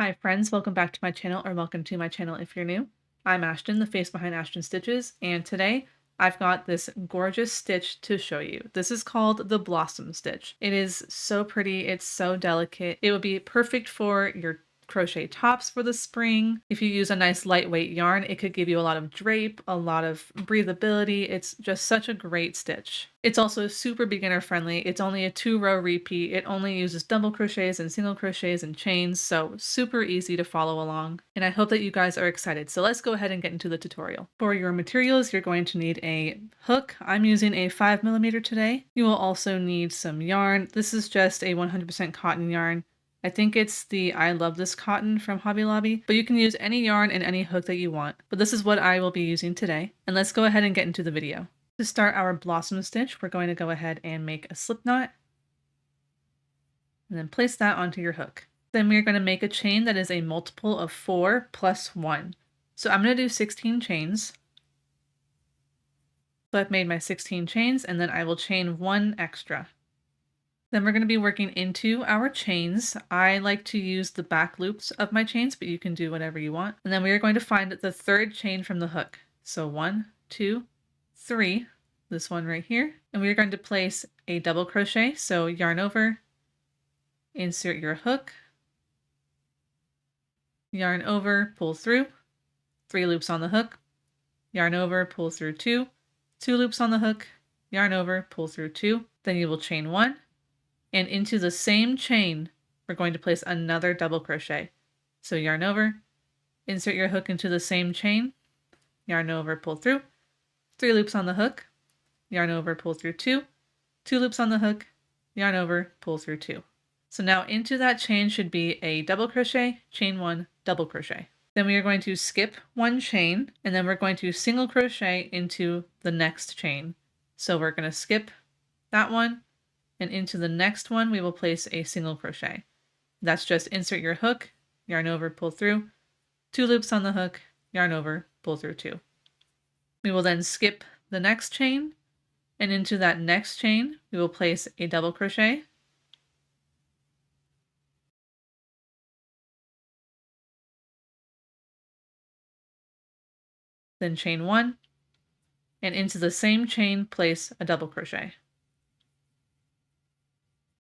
Hi friends, welcome back to my channel, or welcome to my channel if you're new. I'm Ashten, the face behind Ashten Stitches, and today I've got this gorgeous stitch to show you. This is called the Blossom Stitch. It is so pretty, it's so delicate. It would be perfect for your crochet tops for the spring. If you use a nice lightweight yarn, it could give you a lot of drape, a lot of breathability. It's just such a great stitch. It's also super beginner friendly. It's only a 2-row repeat. It only uses double crochets and single crochets and chains, so super easy to follow along. And I hope that you guys are excited. So let's go ahead and get into the tutorial. For your materials, you're going to need a hook. I'm using a 5mm today. You will also need some yarn. This is just a 100% cotton yarn. I think it's the I Love This Cotton from Hobby Lobby, but you can use any yarn and any hook that you want. But this is what I will be using today. And let's go ahead and get into the video. To start our blossom stitch, we're going to go ahead and make a slip knot and then place that onto your hook. Then we're going to make a chain that is a multiple of 4 plus 1. So I'm going to do 16 chains. So I've made my 16 chains, and then I will chain 1 extra. Then we're going to be working into our chains. I like to use the back loops of my chains, but you can do whatever you want. And then we are going to find the third chain from the hook. So 1, 2, 3, this one right here. And we are going to place a double crochet. So yarn over, insert your hook, yarn over, pull through, 3 loops on the hook, yarn over, pull through 2, 2 loops on the hook, yarn over, pull through 2. Then you will chain 1. And into the same chain, we're going to place another double crochet. So yarn over, insert your hook into the same chain, yarn over, pull through, 3 loops on the hook, yarn over, pull through 2, 2 loops on the hook, yarn over, pull through 2. So now into that chain should be a double crochet, chain 1, double crochet. Then we are going to skip 1 chain, and then we're going to single crochet into the next chain. So we're going to skip that one, and into the next one we will place a single crochet. That's just insert your hook, yarn over, pull through, 2 loops on the hook, yarn over, pull through 2. We will then skip the next chain, and into that next chain we will place a double crochet, then chain 1, and into the same chain place a double crochet.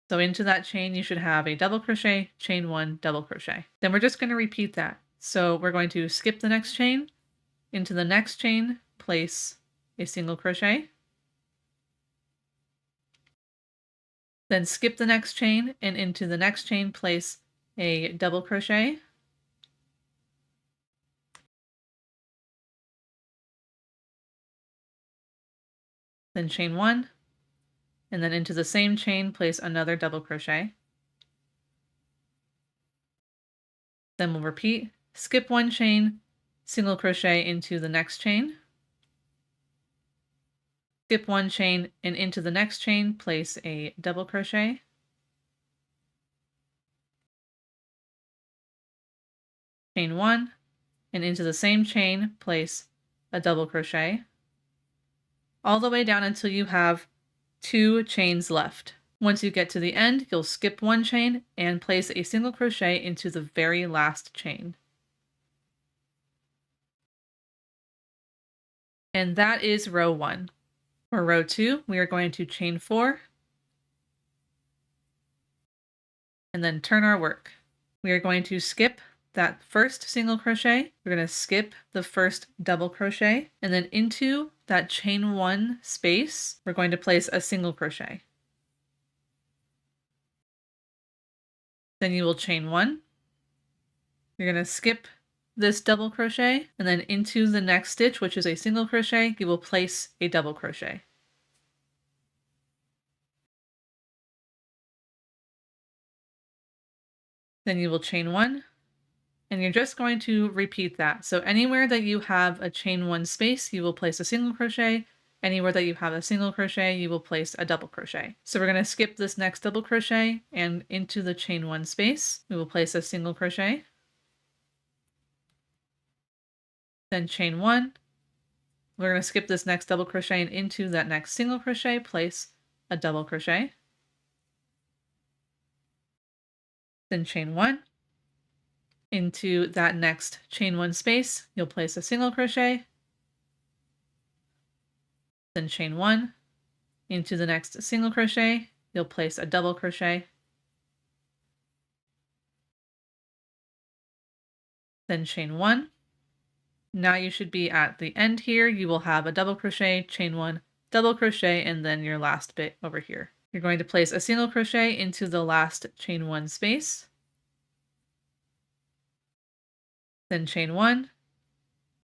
So into that chain you should have a double crochet, chain 1, double crochet. Then we're just going to repeat that. So we're going to skip the next chain, into the next chain place a single crochet, then skip the next chain, and into the next chain place a double crochet, then chain 1, and then into the same chain place another double crochet. Then we'll repeat, skip 1 chain, single crochet into the next chain, skip 1 chain, and into the next chain place a double crochet, chain 1, and into the same chain place a double crochet, all the way down until you have 2 chains left. Once you get to the end, you'll skip 1 chain and place a single crochet into the very last chain. And that is row 1. For row 2, we are going to chain 4 and then turn our work. We are going to skip that first single crochet. We're going to skip the first double crochet, and then into that chain 1 space, we're going to place a single crochet. Then you will chain 1. You're going to skip this double crochet, and then into the next stitch, which is a single crochet, you will place a double crochet. Then you will chain 1, and you're just going to repeat that. So anywhere that you have a chain 1 space, you will place a single crochet. Anywhere that you have a single crochet, you will place a double crochet. So we're going to skip this next double crochet, and into the chain 1 space, we will place a single crochet. Then chain 1. We're going to skip this next double crochet, and into that next single crochet, place a double crochet. Then chain 1. Into that next chain 1 space, you'll place a single crochet, then chain 1. Into the next single crochet, you'll place a double crochet, then chain 1. Now you should be at the end here. You will have a double crochet, chain 1, double crochet, and then your last bit over here. You're going to place a single crochet into the last chain 1 space, then chain 1,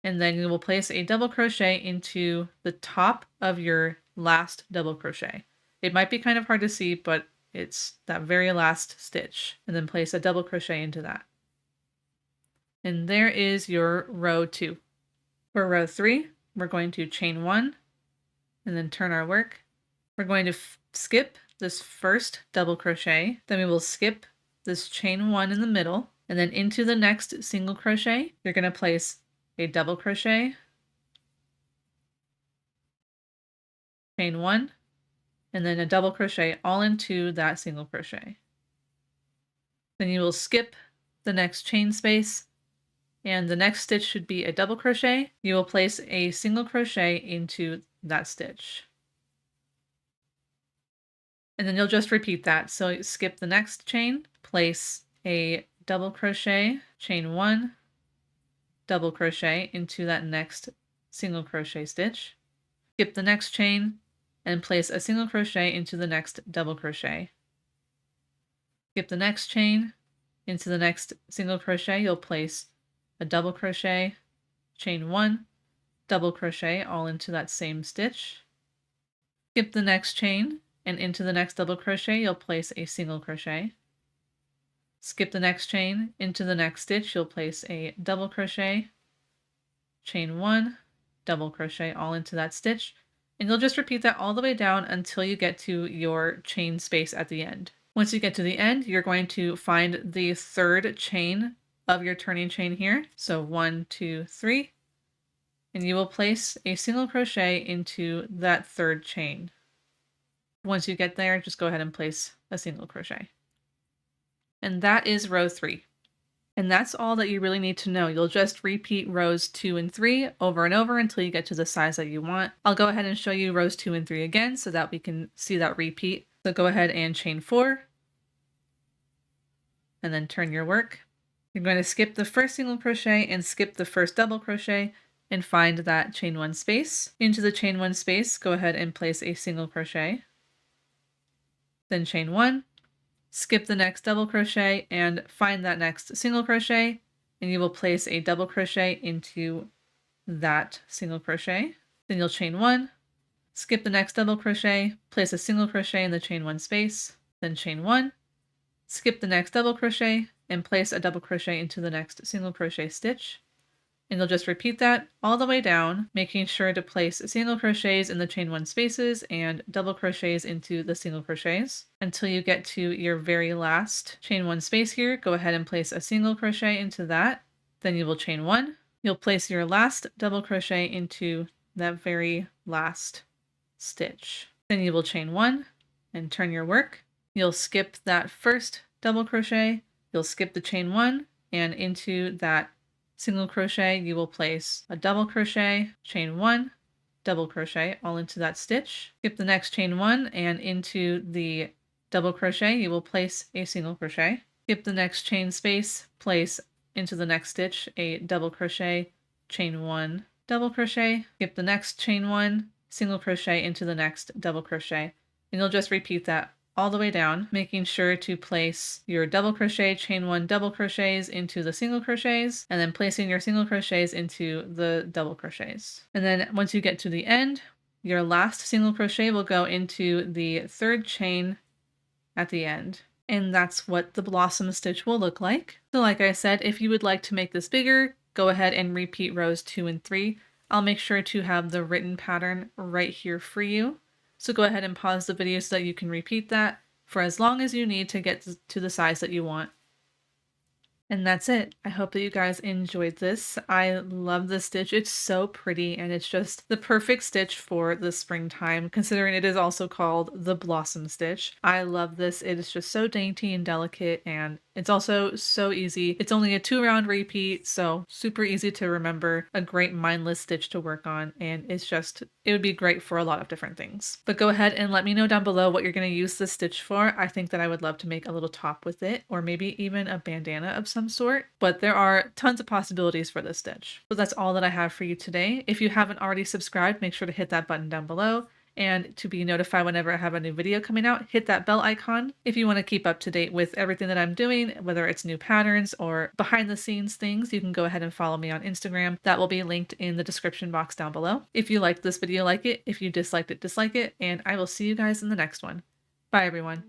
and then you will place a double crochet into the top of your last double crochet. It might be kind of hard to see, but it's that very last stitch, and then place a double crochet into that. And there is your row 2. For row 3, we're going to chain 1 and then turn our work. We're going to skip this first double crochet, then we will skip this chain 1 in the middle, and then into the next single crochet, you're going to place a double crochet, chain 1, and then a double crochet all into that single crochet. Then you will skip the next chain space, and the next stitch should be a double crochet. You will place a single crochet into that stitch. And then you'll just repeat that. So skip the next chain, place a double crochet, chain 1, double crochet into that next single crochet stitch. Skip the next chain and place a single crochet into the next double crochet. Skip the next chain, into the next single crochet, you'll place a double crochet, chain 1, double crochet all into that same stitch. Skip the next chain, and into the next double crochet, you'll place a single crochet. Skip the next chain, into the next stitch, you'll place a double crochet, chain 1, double crochet all into that stitch, and you'll just repeat that all the way down until you get to your chain space at the end. Once you get to the end, you're going to find the third chain of your turning chain here. So 1, 2, 3, and you will place a single crochet into that third chain. Once you get there, just go ahead and place a single crochet. And that is row 3. And that's all that you really need to know. You'll just repeat rows 2 and 3 over and over until you get to the size that you want. I'll go ahead and show you rows 2 and 3 again so that we can see that repeat. So go ahead and chain 4 and then turn your work. You're going to skip the first single crochet and skip the first double crochet and find that chain 1 space. Into the chain 1 space, go ahead and place a single crochet. Then chain 1, skip the next double crochet and find that next single crochet, and you will place a double crochet into that single crochet. Then you'll chain 1, skip the next double crochet, place a single crochet in the chain 1 space, then chain 1, skip the next double crochet, and place a double crochet into the next single crochet stitch. And you'll just repeat that all the way down, making sure to place single crochets in the chain 1 spaces and double crochets into the single crochets until you get to your very last chain 1 space here. Go ahead and place a single crochet into that. Then you will chain 1. You'll place your last double crochet into that very last stitch. Then you will chain 1 and turn your work. You'll skip that first double crochet. You'll skip the chain 1, and into that single crochet you will place a double crochet, chain 1, double crochet all into that stitch. Skip the next chain 1, and into the double crochet you will place a single crochet. Skip the next chain space, place into the next stitch a double crochet, chain 1, double crochet. Skip the next chain 1, single crochet into the next double crochet, and you'll just repeat that all the way down, making sure to place your double crochet, chain 1 double crochets into the single crochets, and then placing your single crochets into the double crochets. And then once you get to the end, your last single crochet will go into the third chain at the end. And that's what the blossom stitch will look like. So like I said, if you would like to make this bigger, go ahead and repeat rows 2 and 3. I'll make sure to have the written pattern right here for you. So go ahead and pause the video so that you can repeat that for as long as you need to get to the size that you want. And that's it. I hope that you guys enjoyed this. I love this stitch. It's so pretty, and it's just the perfect stitch for the springtime, considering it is also called the blossom stitch. I love this. It is just so dainty and delicate, and It's also so easy. It's only a 2-round repeat, so super easy to remember, a great mindless stitch to work on, and it would be great for a lot of different things. But go ahead and let me know down below what you're going to use this stitch for. I think that I would love to make a little top with it, or maybe even a bandana of some sort, but there are tons of possibilities for this stitch. So that's all that I have for you today. If you haven't already subscribed, make sure to hit that button down below. And to be notified whenever I have a new video coming out, hit that bell icon. If you want to keep up to date with everything that I'm doing, whether it's new patterns or behind the scenes things, you can go ahead and follow me on Instagram. That will be linked in the description box down below. If you liked this video, like it. If you disliked it, dislike it. And I will see you guys in the next one. Bye, everyone.